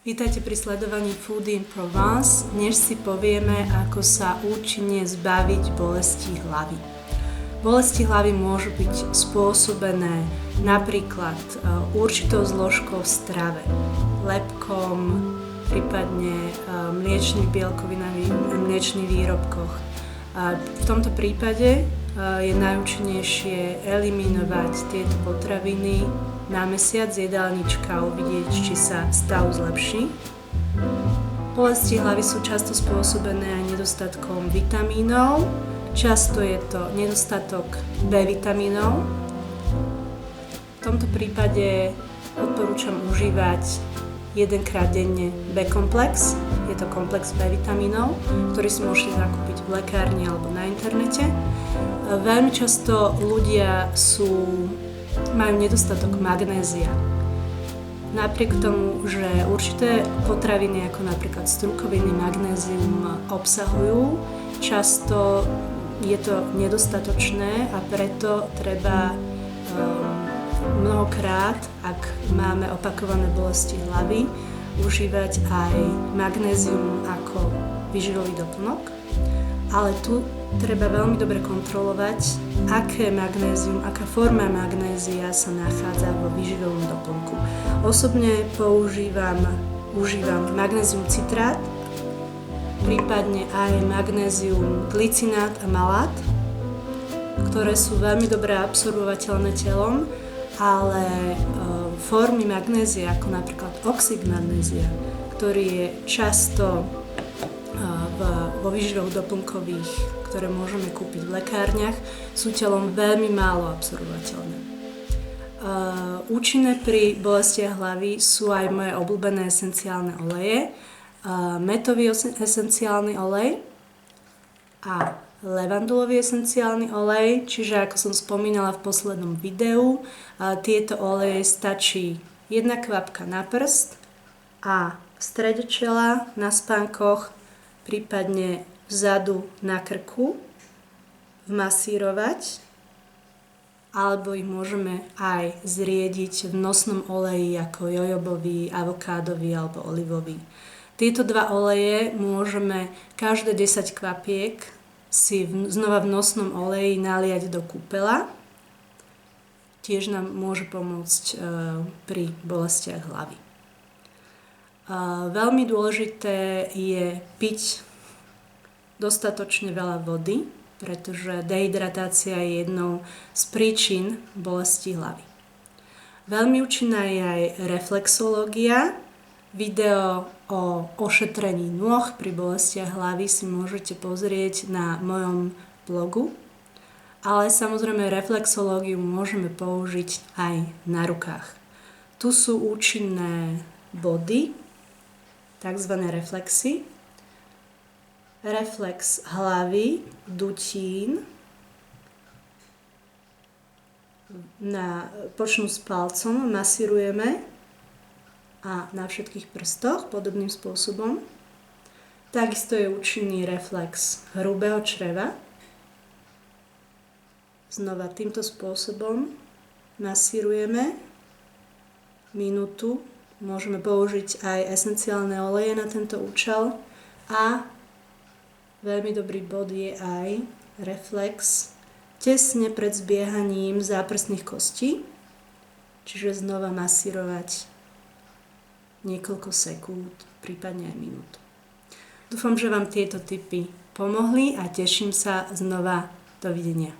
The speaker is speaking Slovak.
Vítajte pri sledovaní Food in Provence. Dnes si povieme, ako sa účinne zbaviť bolesti hlavy. Bolesti hlavy môžu byť spôsobené napríklad určitou zložkou v strave, lepkom, prípadne mliečnych bielkovinami, mliečnych výrobkoch. V tomto prípade je najúčinnejšie eliminovať tieto potraviny na mesiac jedálnička, uvidieť, či sa stav zlepší. Bolesti hlavy sú často spôsobené aj nedostatkom vitamínov. Často je to nedostatok B vitamínov. V tomto prípade odporúčam užívať jedenkrát denne B-komplex. Je to komplex B vitamínov, ktorý si môžete zakúpiť v lekárni alebo na internete. Veľmi často ľudia majú nedostatok magnézia. Napriek tomu, že určité potraviny ako napríklad strukoviny magnézium obsahujú, často je to nedostatočné a preto treba mnohokrát, ak máme opakované bolesti hlavy, užívať aj magnézium ako výživový doplnok. Ale tu treba veľmi dobre kontrolovať, aké magnézium, aká forma magnézia sa nachádza vo výživovom doplnku. Osobne užívam magnézium citrát, prípadne aj magnézium glicinát a malát, ktoré sú veľmi dobre absorbovateľné telom, ale formy magnézia, ako napríklad oxid magnézia, ktorý je často vo výživoch doplnkových, ktoré môžeme kúpiť v lekárniach, sú telom veľmi málo absorbovateľné. Účinné pri bolestiach hlavy sú aj moje obľúbené esenciálne oleje, metový esenciálny olej a levandulový esenciálny olej, čiže ako som spomínala v poslednom videu, tieto oleje stačí 1 kvapka na prst a v strede čela, na spánkoch, prípadne vzadu na krku vmasírovať, alebo ich môžeme aj zriediť v nosnom oleji ako jojobový, avokádový alebo olivový. Tieto dva oleje môžeme každé 10 kvapiek si znova v nosnom oleji naliať do kúpela. Tiež nám môže pomôcť pri bolestiach hlavy. Veľmi dôležité je piť dostatočne veľa vody, pretože dehydratácia je jednou z príčin bolesti hlavy. Veľmi účinná je aj reflexológia. Video o ošetrení nôh pri bolestiach hlavy si môžete pozrieť na mojom blogu, ale samozrejme reflexológiu môžeme použiť aj na rukách. Tu sú účinné body, tzv. Reflexy. Reflex hlavy, dutín, počnú s palcom, masírujeme a na všetkých prstoch podobným spôsobom. Takisto je účinný reflex hrubého čreva. Znova týmto spôsobom masírujeme minútu. Môžeme použiť aj esenciálne oleje na tento účel a veľmi dobrý bod je aj reflex tesne pred zbiehaním záprstných kostí, čiže znova masírovať niekoľko sekúnd, prípadne aj minútu. Dúfam, že vám tieto tipy pomohli a teším sa znova. Dovidenia.